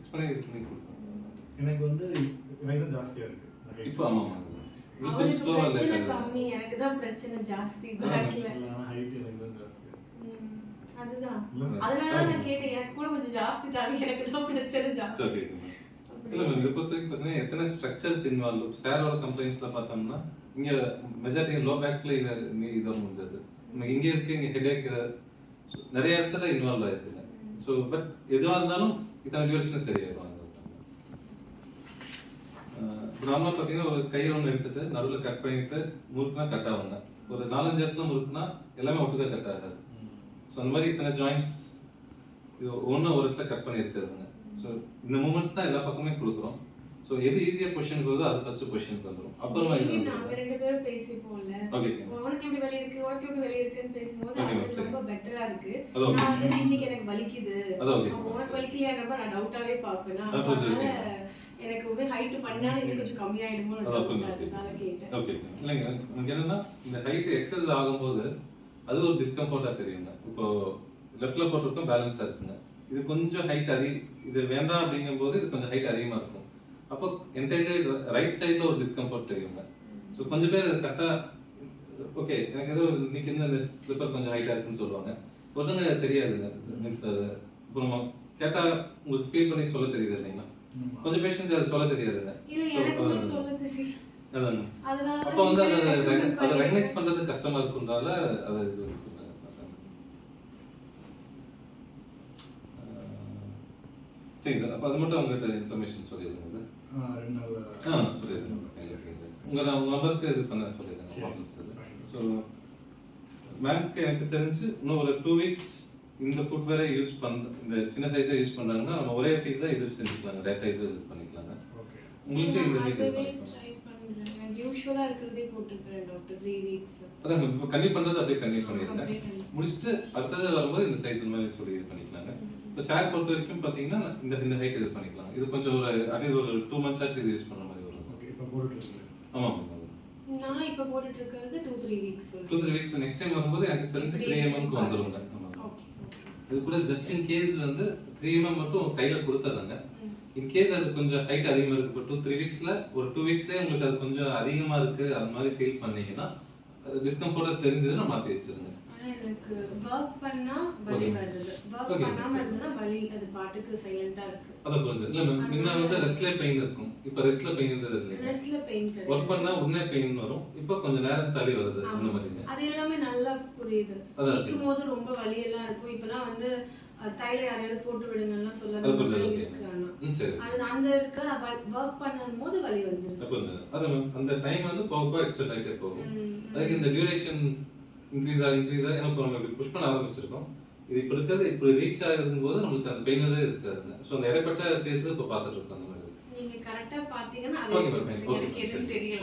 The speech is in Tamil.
ஃபிக்ஸ் பண்ணி இது பண்ணி கொடுத்தோம். எனக்கு வந்து எனக்கு ஜாஸ்தியா இருக்கு இப்போ ஆமாம் அவருக்கு பிரச்சனை கம்மி, எனக்கு தான் பிரச்சனை ஜாஸ்தி பேக்ல. ஹைட் எனக்கு தான் ஜாஸ்தி. அதுதான் அதனால நான் கேட்டேன், எனக்கு கூட கொஞ்சம் ஜாஸ்தி தாங்க, எனக்கு தான் பிரச்சனை ஜாஸ்தி. ஓகே இல்ல மேம், இதை பொறுத்த வரைக்கும் பார்த்தீங்கன்னா எத்தனை ஸ்ட்ரக்சர்ஸ் இன்வால்வ் ஷேரோட கம்பெனிஸ்ல பார்த்தோம்னா இங்க மெஜாரிட்டி லோ பேக்ல இதை முடிஞ்சது. நம்ம இங்க இருக்கு, இங்க ஹெடேக் நிறைய இடத்துல இன்வால்வ் ஆயிருக்குங்க. ஸோ பட் எதுவாக இருந்தாலும் இத்தனை டியூரேஷன் சரியாயிடும். நார்மலாக பார்த்தீங்கன்னா ஒரு கையில் ஒன்று எடுத்துட்டு நடுவில் கட் பண்ணிட்டு முறுக்குனா கட் ஆகுங்க. ஒரு 4-5 இடத்துல முறுக்குனா எல்லாமே ஒட்டுக்கா கட் ஆகாது. ஸோ அந்த மாதிரி இத்தனை ஜாயின்ட்ஸ் இது ஒன்று ஒரு இடத்துல கட் பண்ணி இருக்கிறதுங்க. ஸோ இந்த மூமெண்ட்ஸ் தான் எல்லா பக்கமே கொடுக்குறோம். ஸோ எது ஈஸியாக பொசிஷனுக்கு வருதோ அது ஃபர்ஸ்ட் பொசிஷனுக்கு வந்துடும். அப்புறமா நாங்க ரெண்டு பேரும் பேசிப்போம்ல, உனக்கு எப்படி வலி இருக்கு உனக்கு எப்படி வலி இருக்குன்னு பேசும்போது அவங்களுக்கு ரொம்ப பெட்டரா இருக்கு. நான் வந்து இன்னைக்கு எனக்கு வலிக்குது, உனக்கு வலிக்கலையான்றப்ப நான் டவுட்டாவே பார்ப்பேன். அதனால எனக்கு வந்து ஹைட் பண்ணாலும் இது கொஞ்சம் கம்மியாயிடுமோ அதனால கேட்டேன். ஓகே இல்லைங்க, எனக்கு என்னன்னா இந்த ஹைட் எக்ஸஸ் ஆகும்போது அது ஒரு டிஸ்கம்ஃபர்ட்டா தெரியுங்க. இப்போ லெஃப்ட்ல போட்டிருக்கோம் பேலன்ஸா இருக்குங்க, இது கொஞ்சம் ஹைட் இது வேண்டாம் அப்படிங்கும்போது இது கொஞ்சம் ஹைட் அதிகமா இருக்கும். அப்போ என்டையர்லி ரைட் சைட்ல ஒரு டிஸ்கம்ஃபர்ட் தெரியுங்க. ஸோ கொஞ்சம் பேர் அது கரெக்டா ஓகே எனக்கு ஏதோ இன்னைக்கு இந்த ஸ்லிப்பர் கொஞ்சம் ஹைட்டா இருக்குன்னு சொல்லுவாங்க. ஒருத்தங்க தெரியாதுங்க மீன்ஸ் அது இப்போ நம்ம கேட்டா உங்களுக்கு ஃபீல் பண்ணி சொல்ல தெரியுது இல்லைங்களா. கொஞ்சம் பேஷண்ட் அது சொல்ல தெரியாதுங்க. அதான் அப்போ வந்து அதை ரெகனைஸ் பண்றது கஷ்டமா இருக்குன்றதால அதை இது சொல்லுங்க. சரி சார், அப்போ அது மட்டும் உங்கள்கிட்ட இன்ஃபர்மேஷன் சொல்லிடுங்க சார். 2 நாள் சொல்லிடுங்க. உங்கள் நம்பருக்கு இது பண்ண சொல்லிடுங்க. ஸோ மேம்க்கு எனக்கு தெரிஞ்சு இன்னும் ஒரு 2 வீக்ஸ் இந்த ஃபுட்வேரை யூஸ் இந்த சின்ன சைஸை யூஸ் பண்ணாங்கன்னா நம்ம ஒரே பீஸா இது செஞ்சுக்கலாங்க, டேட்டா இது யூஸ் பண்ணிக்கலாங்க. உங்களுக்கு இந்த டீடைல் யூசுவலா இருக்குறதே போட்டுக்கிறேன் டாக்டர் 3 வீக்ஸ். அதான் இப்போ கன்டினியூ பண்றது அப்படியே கன்டினியூ பண்ணிடுங்க. முடிச்சிட்டு அடுத்தது வரும்போது இந்த சைஸ் மாதிரி சொல்லி இது பண்ணிக்கலாங்க. இப்போ ஷேர் பொறுத்த வரைக்கும் பார்த்தீங்கன்னா இந்த ஹைட் இது பண்ணிக்கலாம். இது கொஞ்சம் ஒரு அட்லீஸ்ட் ஒரு 2 months ஆச்சு இது யூஸ் பண்ண மாதிரி வரும். ஓகே இப்போ போட்டுட்டு இருக்கேன். ஆமாம் நான் இப்போ போட்டுட்டு இருக்கிறது 2-3 வீக்ஸ். 2-3 வீக்ஸ் நெக்ஸ்ட் டைம் வரும்போது எனக்கு தெரிஞ்சு 3 mm க்கு வந்துருங்க. ஓகே இது கூட ஜஸ்ட் இன் கேஸ் வந்து 3 mm மட்டும் கையில கொடுத்துறாங்க. இன் கேஸ் அது கொஞ்சம் ஹைட் அதிகமா இருக்கு, இப்போ 2-3 வீக்ஸ்ல ஒரு 2 வீக்ஸ்லயே உங்களுக்கு அது கொஞ்சம் அதிகமா இருக்கு அந்த மாதிரி ஃபீல் பண்ணீங்கன்னா டிஸ்கம்ஃபர்ட்டா தெரிஞ்சதுன்னா மாத்தி வச்சிருங்க. எனக்கு வர்க் பண்ணா வலி வருது, வர்க் பண்ணாம இருந்தா வலி அது பாட்டுக்கு சைலண்டா இருக்கு. அத கொஞ்சம் இல்ல மேம், முன்ன வந்து ரெஸ்ட்ல பெயின் இருக்கும், இப்போ ரெஸ்ட்ல பெயின்ன்றது இல்ல. ரெஸ்ட்ல பெயின் கிடையாது, வர்க் பண்ணா உடனே பெயின் வரும், இப்போ கொஞ்ச நேரம் தள்ளி வருது அந்த மாதிரி. அது எல்லாமே நல்லா புரியுது. நிக்கும்போது ரொம்ப வலி எல்லாம் இருக்கும். இப்பலாம் வந்து தைல யாரையாவது போட்டு விடுங்கன்னா சொல்லலாம். அது அந்த இருக்க வர்க் பண்ணும்போது வலி வந்துரும். அது அந்த டைம் வந்து போக எக்ஸ்ட்ரா ஆயிட்டே போகும். அதுக்கு இந்த டியூரேஷன் இன்க்ரீஸ் எனக்கு நம்ம புஷ் பண்ண ஆரம்பிச்சிருக்கோம். இது இப்ப இருக்கிறது இப்படி ரீச் ஆகுதுங்கும் போது நமக்கு அந்த பெயினரே இருக்காதுங்க. ஸோ அந்த இடைப்பட்ட ஃபேஸ் இப்போ பார்த்துட்டு இருக்கோம். அந்த மாதிரி நீங்க கரெக்டா பாத்தீங்கன்னா அது எனக்கு எதுவும் தெரியல.